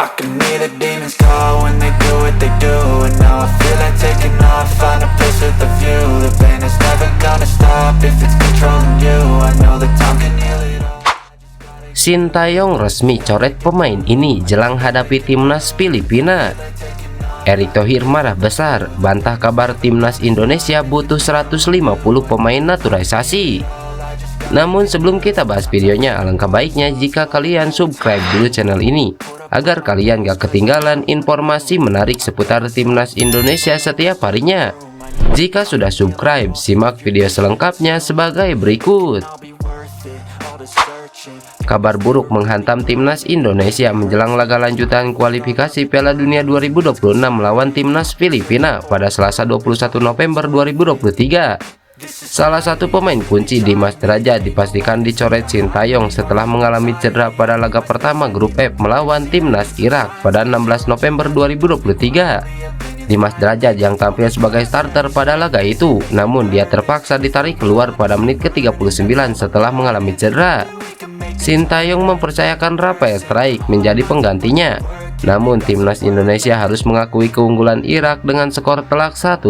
I can hear the demons call when they do what they do. And now I feel like taking off, find a place with a view. The pain is never gonna stop if it's controlling you. I know that time can heal it all. Sintayong resmi coret pemain ini jelang hadapi timnas Filipina. Erick Thohir marah besar, bantah kabar timnas Indonesia butuh 150 pemain naturalisasi. Namun sebelum kita bahas videonya, alangkah baiknya jika kalian subscribe dulu channel ini agar kalian gak ketinggalan informasi menarik seputar timnas Indonesia setiap harinya. Jika sudah subscribe, simak video selengkapnya sebagai berikut. Kabar buruk menghantam timnas Indonesia menjelang laga lanjutan kualifikasi Piala Dunia 2026 melawan timnas Filipina pada Selasa 21 November 2023. Salah satu pemain kunci Dimas Derajat dipastikan dicoret Sintayong setelah mengalami cedera pada laga pertama grup F melawan timnas Irak pada 16 November 2023. Dimas Derajat yang tampil sebagai starter pada laga itu, namun dia terpaksa ditarik keluar pada menit ke-39 setelah mengalami cedera. Sintayong mempercayakan Rafael Struijk menjadi penggantinya, namun timnas Indonesia harus mengakui keunggulan Irak dengan skor telak 1-5.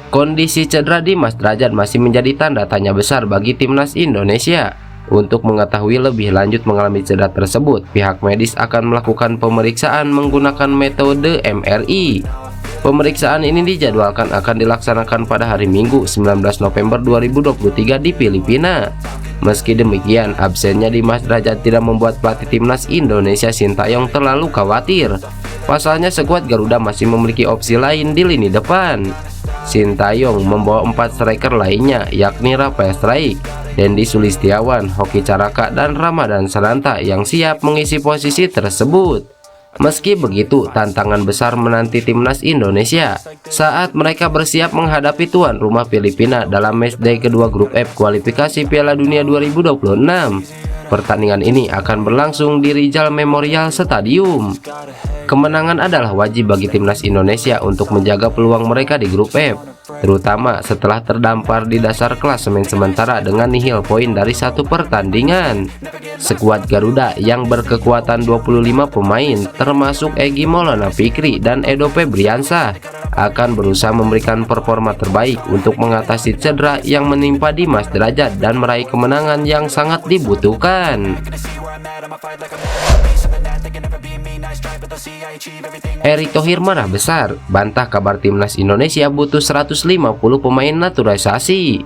Kondisi cedera Dimas Derajat masih menjadi tanda tanya besar bagi timnas Indonesia. Untuk mengetahui lebih lanjut mengalami cedera tersebut, pihak medis akan melakukan pemeriksaan menggunakan metode MRI. Pemeriksaan ini dijadwalkan akan dilaksanakan pada hari Minggu 19 November 2023 di Filipina. Meski demikian, absennya Dimas Derajat tidak membuat pelatih timnas Indonesia Sintayong terlalu khawatir. Pasalnya skuad Garuda masih memiliki opsi lain di lini depan. Sintayong membawa 4 striker lainnya, yakni Rafael Struijk, Dendi Sulistiawan, Hoki Caraka, dan Ramadan Sananta yang siap mengisi posisi tersebut. Meski begitu, tantangan besar menanti timnas Indonesia saat mereka bersiap menghadapi tuan rumah Filipina dalam matchday kedua grup F kualifikasi Piala Dunia 2026. Pertandingan ini akan berlangsung di Rizal Memorial Stadium. Kemenangan adalah wajib bagi timnas Indonesia untuk menjaga peluang mereka di grup F, terutama setelah terdampar di dasar klasemen sementara dengan nihil poin dari satu pertandingan. Skuad Garuda yang berkekuatan 25 pemain termasuk Egy Maulana Fikri dan Edo Febriansah akan berusaha memberikan performa terbaik untuk mengatasi cedera yang menimpa Dimas Derajat dan meraih kemenangan yang sangat dibutuhkan. Erick Thohir marah besar, bantah kabar timnas Indonesia butuh 150 pemain naturalisasi.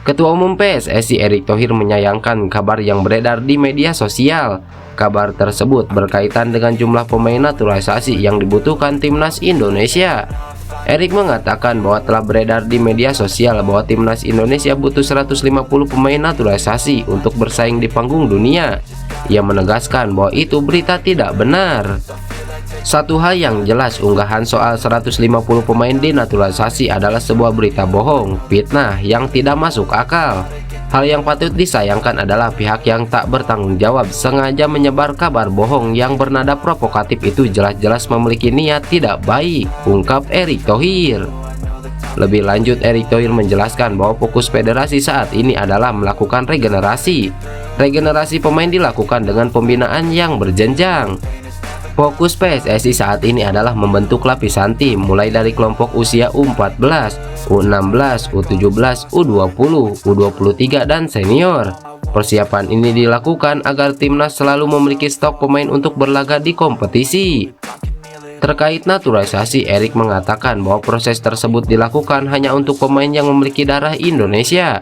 Ketua Umum PSSI Erick Thohir menyayangkan kabar yang beredar di media sosial. Kabar tersebut berkaitan dengan jumlah pemain naturalisasi yang dibutuhkan timnas Indonesia. Erick mengatakan bahwa telah beredar di media sosial bahwa timnas Indonesia butuh 150 pemain naturalisasi untuk bersaing di panggung dunia. Ia menegaskan bahwa itu berita tidak benar. Satu hal yang jelas, unggahan soal 150 pemain dinaturalisasi adalah sebuah berita bohong, fitnah yang tidak masuk akal. Hal yang patut disayangkan adalah pihak yang tak bertanggung jawab sengaja menyebar kabar bohong yang bernada provokatif itu jelas-jelas memiliki niat tidak baik, ungkap Erick Thohir. Lebih lanjut, Erick Thohir menjelaskan bahwa fokus federasi saat ini adalah melakukan regenerasi. Regenerasi pemain dilakukan dengan pembinaan yang berjenjang. Fokus PSSI saat ini adalah membentuk lapisan tim mulai dari kelompok usia U14, U16, U17, U20, U23 dan senior. Persiapan ini dilakukan agar timnas selalu memiliki stok pemain untuk berlaga di kompetisi. Terkait naturalisasi, Erick mengatakan bahwa proses tersebut dilakukan hanya untuk pemain yang memiliki darah Indonesia.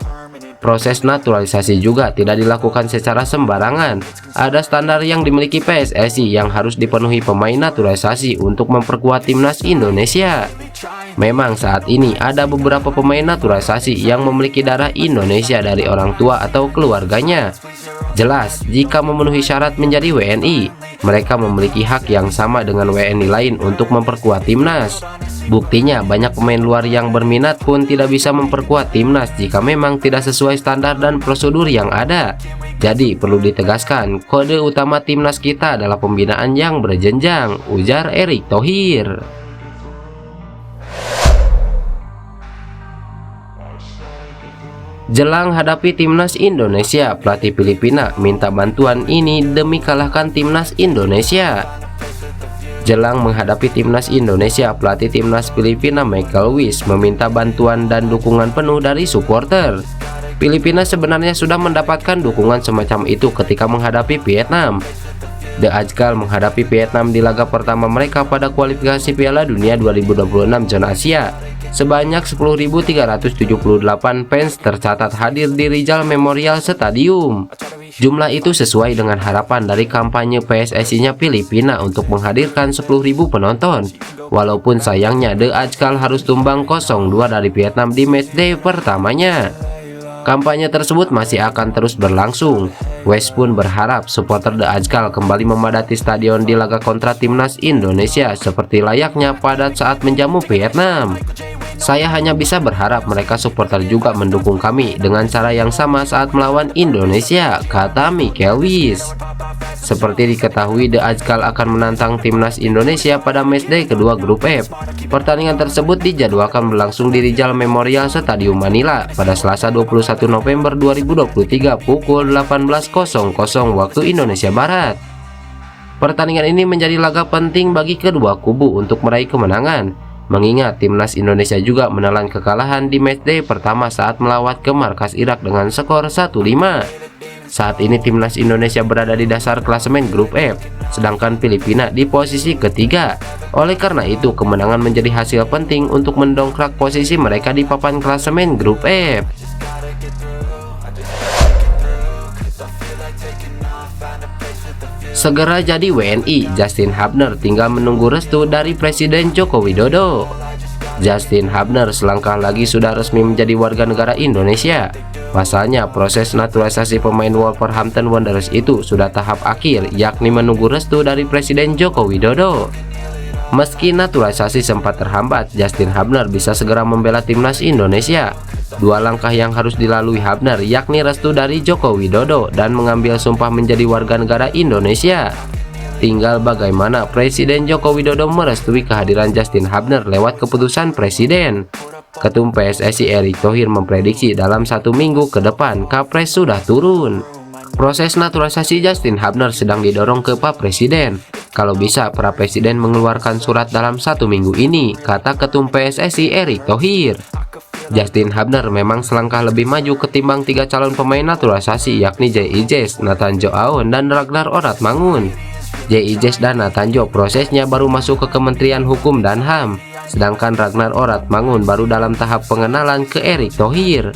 Proses naturalisasi juga tidak dilakukan secara sembarangan. Ada standar yang dimiliki PSSI yang harus dipenuhi pemain naturalisasi untuk memperkuat timnas Indonesia. Memang saat ini ada beberapa pemain naturalisasi yang memiliki darah Indonesia dari orang tua atau keluarganya. Jelas, jika memenuhi syarat menjadi WNI, mereka memiliki hak yang sama dengan WNI lain untuk memperkuat timnas. Buktinya, banyak pemain luar yang berminat pun tidak bisa memperkuat timnas jika memang tidak sesuai standar dan prosedur yang ada. Jadi perlu ditegaskan, kode utama timnas kita adalah pembinaan yang berjenjang, ujar Erick Thohir. Jelang hadapi timnas Indonesia, pelatih Filipina minta bantuan ini demi kalahkan timnas Indonesia. Jelang menghadapi timnas Indonesia, pelatih timnas Filipina Michael Wiss meminta bantuan dan dukungan penuh dari supporter. Filipina sebenarnya sudah mendapatkan dukungan semacam itu ketika menghadapi Vietnam. The Ajkal menghadapi Vietnam di laga pertama mereka pada kualifikasi Piala Dunia 2026 zona Asia. Sebanyak 10.378 fans tercatat hadir di Rizal Memorial Stadium. Jumlah itu sesuai dengan harapan dari kampanye PSSI-nya Filipina untuk menghadirkan 10.000 penonton. Walaupun sayangnya The Ajkal harus tumbang 0-2 dari Vietnam di matchday pertamanya. Kampanye tersebut masih akan terus berlangsung. West pun berharap supporter The Ajkal kembali memadati stadion di laga kontra timnas Indonesia seperti layaknya pada saat menjamu Vietnam. Saya hanya bisa berharap mereka supporter juga mendukung kami dengan cara yang sama saat melawan Indonesia, kata Michael Wiss. Seperti diketahui, The Ajkal akan menantang timnas Indonesia pada matchday kedua grup F. Pertandingan tersebut dijadwalkan berlangsung di Rizal Memorial Stadium Manila pada Selasa 21 November 2023 pukul 18.00 waktu Indonesia Barat. Pertandingan ini menjadi laga penting bagi kedua kubu untuk meraih kemenangan, mengingat timnas Indonesia juga menelan kekalahan di matchday pertama saat melawat ke markas Irak dengan skor 1-5. Saat ini timnas Indonesia berada di dasar klasemen grup F, sedangkan Filipina di posisi ketiga. Oleh karena itu, kemenangan menjadi hasil penting untuk mendongkrak posisi mereka di papan klasemen grup F. Segera jadi WNI, Justin Hubner tinggal menunggu restu dari Presiden Joko Widodo. Justin Hubner selangkah lagi sudah resmi menjadi warga negara Indonesia. Pasalnya, proses naturalisasi pemain Wolverhampton Wanderers itu sudah tahap akhir, yakni menunggu restu dari Presiden Joko Widodo. Meski naturalisasi sempat terhambat, Justin Hubner bisa segera membela timnas Indonesia. Dua langkah yang harus dilalui Hubner, yakni restu dari Joko Widodo dan mengambil sumpah menjadi warga negara Indonesia. Tinggal bagaimana Presiden Joko Widodo merestui kehadiran Justin Hubner lewat keputusan Presiden. Ketum PSSI Erick Thohir memprediksi dalam 1 minggu ke depan Kapres sudah turun. Proses naturalisasi Justin Hubner sedang didorong ke Pak Presiden. Kalau bisa, para presiden mengeluarkan surat dalam 1 minggu ini, kata Ketum PSSI Erick Thohir. Justin Hubner memang selangkah lebih maju ketimbang 3 calon pemain naturalisasi, yakni J.I. Nathan Jo Aon, dan Ragnar Oratmangun. J.I. dan Nathan Jo prosesnya baru masuk ke Kementerian Hukum dan HAM, sedangkan Ragnar Oratmangun baru dalam tahap pengenalan ke Erick Thohir.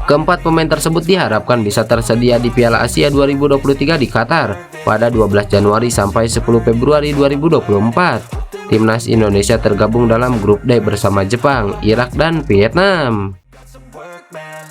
Keempat pemain tersebut diharapkan bisa tersedia di Piala Asia 2023 di Qatar pada 12 Januari sampai 10 Februari 2024. Timnas Indonesia tergabung dalam grup D bersama Jepang, Irak, dan Vietnam. Work, man.